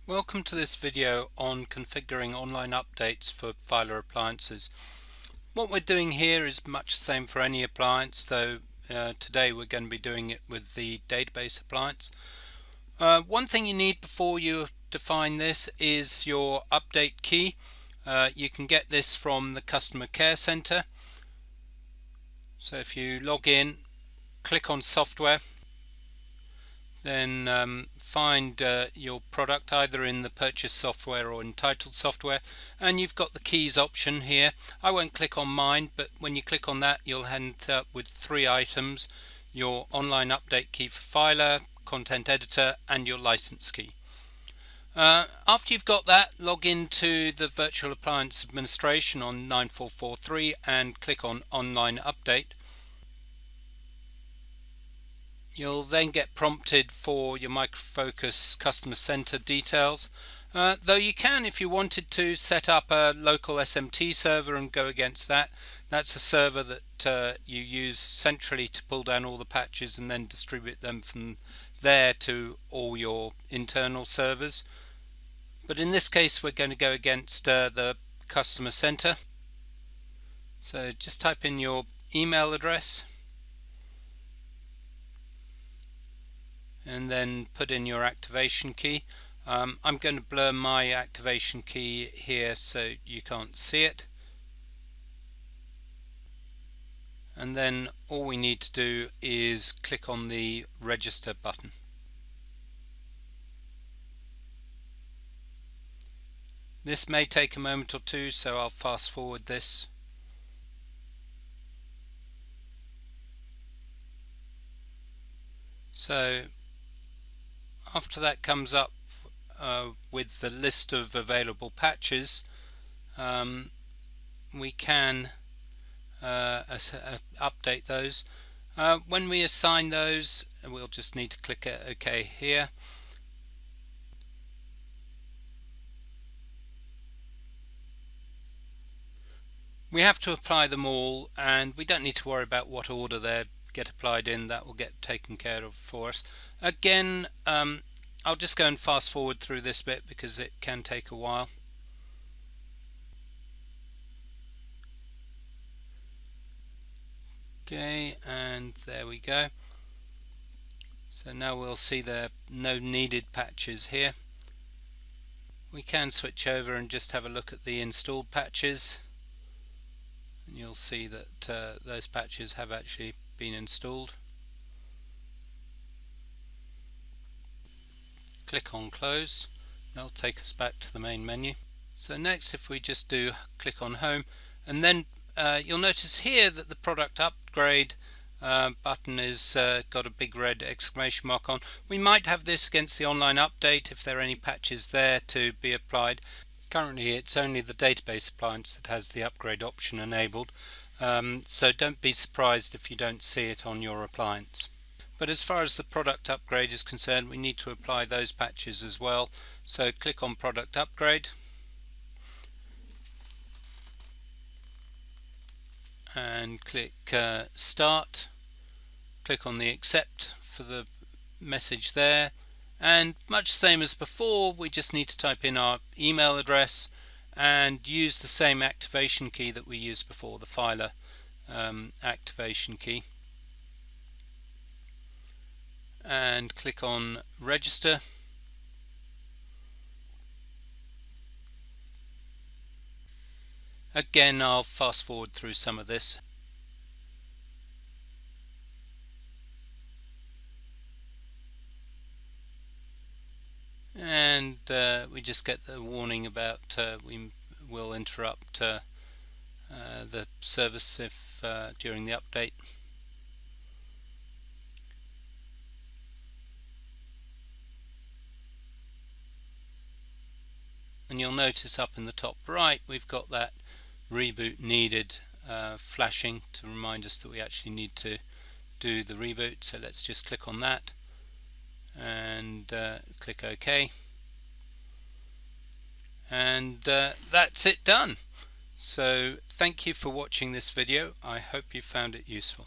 Welcome to this video on configuring online updates for Filr appliances. What we're doing here is much the same for any appliance, though today we're going to be doing it with the database appliance. One thing you need before you define this is your update key. You can get this from the Customer Care Center. So if you log in, click on Software, then find your product either in the purchase software or entitled software, and you've got the keys option here. I won't click on mine, but when you click on that you'll end up with three items: your online update key for Filr, content editor, and your license key. After you've got that, log into the virtual appliance administration on 9443 and click on online update. You'll then get prompted for your Micro Focus Customer Center details, though you can, if you wanted to, set up a local SMT server and go against that. That's a server that you use centrally to pull down all the patches and then distribute them from there to all your internal servers. But in this case we're going to go against the Customer Center. So just type in your email address and then put in your activation key. I'm going to blur my activation key here so you can't see it. And then all we need to do is click on the register button. This may take a moment or two, so I'll fast forward this. So after that comes up with the list of available patches, we can update those. When we assign those, we'll just need to click OK here. We have to apply them all, and we don't need to worry about what order they get applied in. That will get taken care of for us. Again, I'll just go and fast forward through this bit because it can take a while. Okay, and there we go. So now we'll see there are no needed patches here. We can switch over and just have a look at the installed patches, and you'll see that those patches have actually been installed. Click on close. That'll take us back to the main menu. So next, if we just do click on home, and then you'll notice here that the product upgrade button is got a big red exclamation mark on. We might have this against the online update if there are any patches there to be applied. Currently it's only the database appliance that has the upgrade option enabled, so don't be surprised if you don't see it on your appliance. But as far as the product upgrade is concerned, we need to apply those patches as well. So click on product upgrade and click start. Click on the accept for the message there, and much the same as before, we just need to type in our email address and use the same activation key that we used before, the Filr activation key, and click on register. Again, I'll fast forward through some of this. And we just get the warning about we will interrupt the service if during the update. And you'll notice up in the top right we've got that reboot needed flashing to remind us that we actually need to do the reboot. So let's just click on that and click OK, and that's it done. So thank you for watching this video. I hope you found it useful.